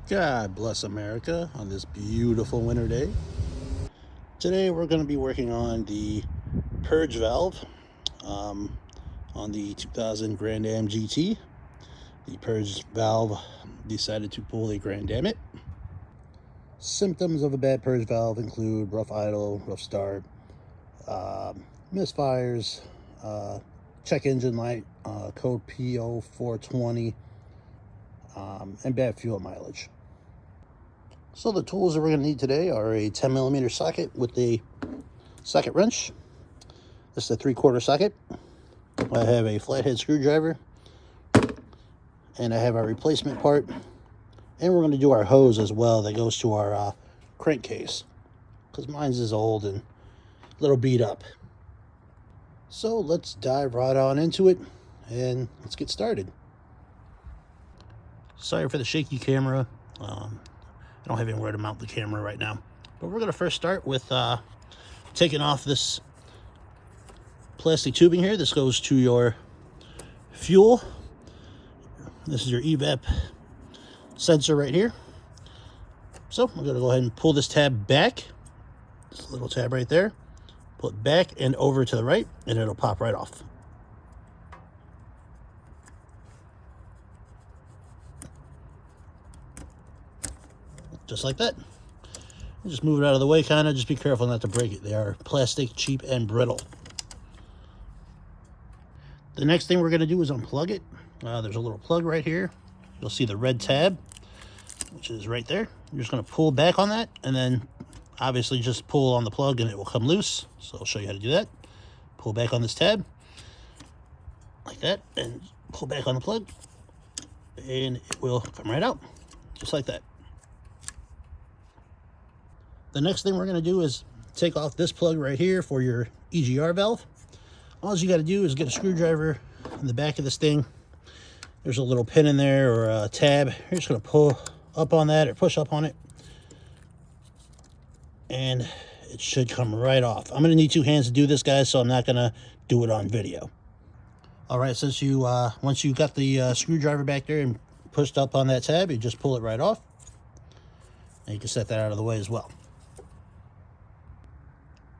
God bless America on this beautiful winter day. Today we're going to be working on the purge valve on the 2000 Grand Am GT. The purge valve decided to pull a Grand Am it. Symptoms of a bad purge valve include rough idle, rough start, misfires, check engine light, code PO420, and bad fuel mileage. So the tools that we're going to need today are a 10mm socket with a socket wrench. This is a 3/4 socket. I have a flathead screwdriver, and I have our replacement part. And we're going to do our hose as well that goes to our crankcase, because mine's is old and a little beat up. So let's dive right on into it and let's get started. Sorry for the shaky camera. I don't have anywhere to mount the camera right now. But we're going to first start with taking off this plastic tubing here. This goes to your fuel. This is your Evap sensor right here. So I'm going to go ahead and pull this tab back. This little tab right there. Pull it back and over to the right, and it'll pop right off. Just like that. Just move it out of the way, kind of. Just be careful not to break it. They are plastic, cheap, and brittle. The next thing we're going to do is unplug it. There's a little plug right here. You'll see the red tab, which is right there. You're just going to pull back on that, and then obviously just pull on the plug and it will come loose. So I'll show you how to do that. Pull back on this tab, like that, and pull back on the plug, and it will come right out, just like that. The next thing we're going to do is take off this plug right here for your EGR valve. All you got to do is get a screwdriver in the back of this thing. There's a little pin in there or a tab. You're just going to pull up on that or push up on it, and it should come right off. I'm going to need two hands to do this, guys, so I'm not going to do it on video. All right, since you once you got the screwdriver back there and pushed up on that tab, you just pull it right off, and you can set that out of the way as well.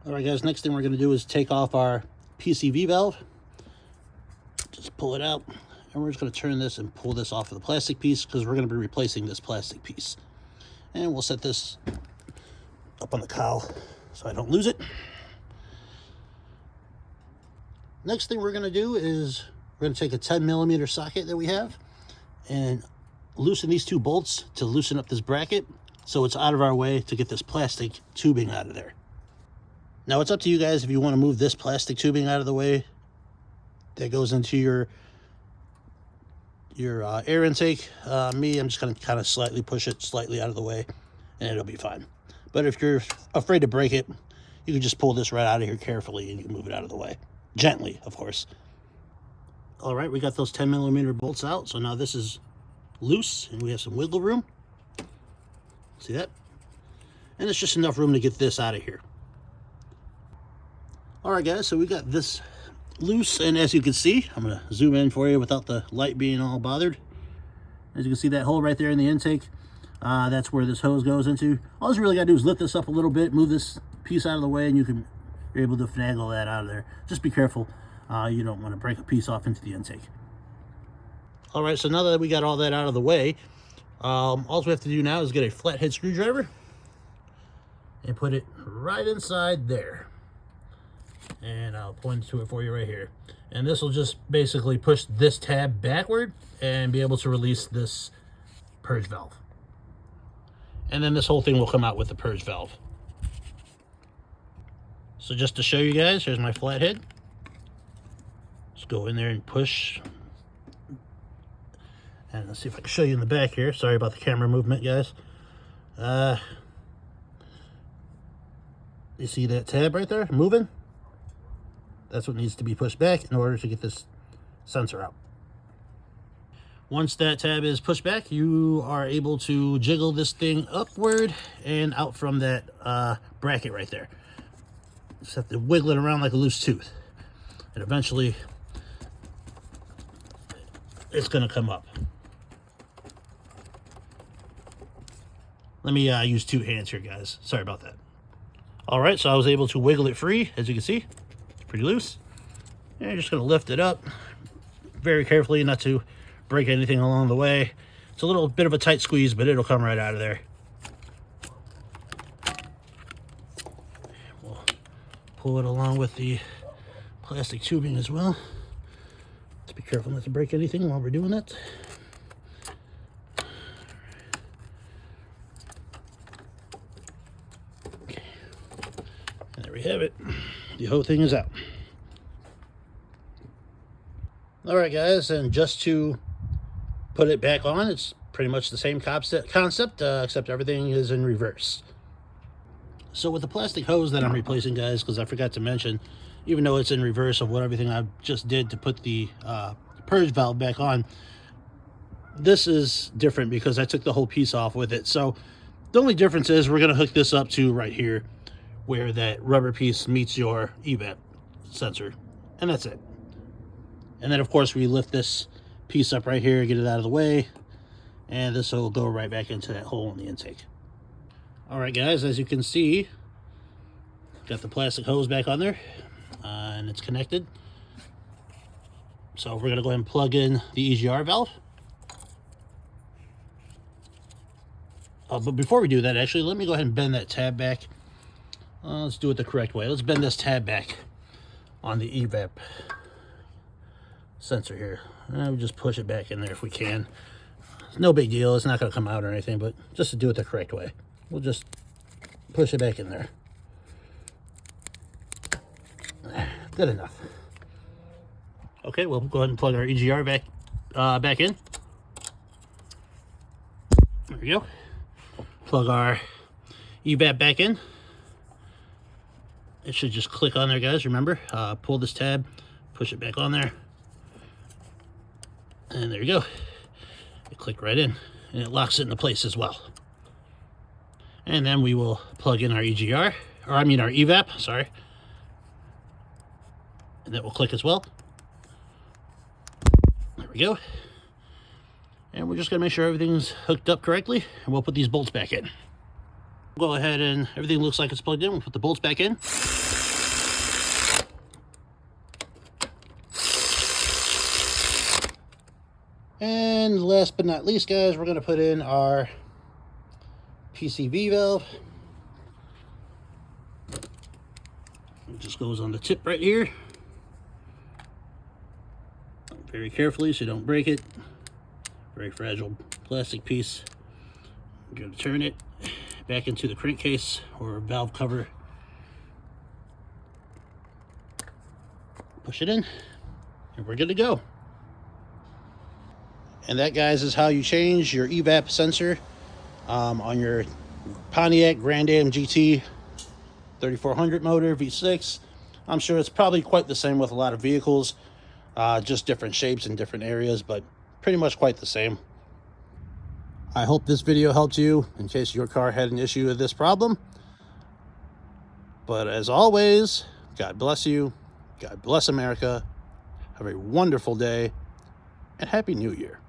All right, guys, next thing we're going to do is take off our PCV valve. Just pull it out, and we're just going to turn this and pull this off of the plastic piece, because we're going to be replacing this plastic piece. And we'll set this up on the cowl so I don't lose it. Next thing we're going to do is we're going to take a 10mm socket that we have and loosen these two bolts to loosen up this bracket so it's out of our way to get this plastic tubing out of there. Now, it's up to you guys if you want to move this plastic tubing out of the way that goes into your air intake. Me, I'm just going to kind of slightly push it slightly out of the way, and it'll be fine. But if you're afraid to break it, you can just pull this right out of here carefully, and you can move it out of the way. Gently, of course. All right, we got those 10mm bolts out, so now this is loose, and we have some wiggle room. See that? And it's just enough room to get this out of here. All right, guys, so we got this loose, and as you can see, I'm going to zoom in for you without the light being all bothered. As you can see, that hole right there in the intake, that's where this hose goes into. All you really got to do is lift this up a little bit, move this piece out of the way, and you're able to finagle that out of there. Just be careful. You don't want to break a piece off into the intake. All right, so now that we got all that out of the way, all we have to do now is get a flathead screwdriver and put it right inside there. And I'll point to it for you right here. And this will just basically push this tab backward and be able to release this purge valve. And then this whole thing will come out with the purge valve. So just to show you guys, here's my flathead. Just go in there and push. And let's see if I can show you in the back here. Sorry about the camera movement, guys. You see that tab right there moving? That's what needs to be pushed back in order to get this sensor out. Once that tab is pushed back, you are able to jiggle this thing upward and out from that bracket right there. Just have to wiggle it around like a loose tooth. And eventually, it's going to come up. Let me use 2 hands here, guys. Sorry about that. All right, so I was able to wiggle it free. As you can see, it's pretty loose. And you're just gonna lift it up very carefully, not to break anything along the way. It's a little bit of a tight squeeze, but it'll come right out of there. We'll pull it along with the plastic tubing as well. Let's be careful not to break anything while we're doing that. Okay. And there we have it. The whole thing is out. All right, guys, and just to put it back on, it's pretty much the same concept, except everything is in reverse. So with the plastic hose that I'm replacing, guys, because I forgot to mention, even though it's in reverse of what everything I just did to put the purge valve back on, this is different because I took the whole piece off with it. So the only difference is we're going to hook this up to right here where that rubber piece meets your evap sensor, and that's it. And then, of course, we lift this piece up right here, get it out of the way, and this will go right back into that hole in the intake. All right, guys, as you can see, got the plastic hose back on there, and it's connected. So we're going to go ahead and plug in the EGR valve. But before we do that, actually, let me go ahead and bend that tab back. Let's do it the correct way. Let's bend this tab back on the evap sensor here. We'll just push it back in there if we can. It's no big deal. It's not going to come out or anything, but just to do it the correct way, we'll just push it back in there. Good enough. Okay, we'll go ahead and plug our EGR back in. There we go. Plug our evap back in. It should just click on there, guys. Remember, pull this tab, push it back on there. And there you go. You click right in, and it locks it into place as well. And then we will plug in our EGR, or I mean our evap, sorry. And that will click as well. There we go. And we're just gonna make sure everything's hooked up correctly, and we'll put these bolts back in. We'll go ahead and everything looks like it's plugged in. We'll put the bolts back in. And last but not least, guys, we're going to put in our PCV valve. It just goes on the tip right here. Very carefully so you don't break it. Very fragile plastic piece. I'm going to turn it back into the crankcase or valve cover. Push it in, and we're good to go. And that, guys, is how you change your evap sensor on your Pontiac Grand Am GT 3400 motor V6. I'm sure it's probably quite the same with a lot of vehicles, just different shapes in different areas, but pretty much quite the same. I hope this video helped you in case your car had an issue with this problem. But as always, God bless you, God bless America, have a wonderful day, and Happy New Year.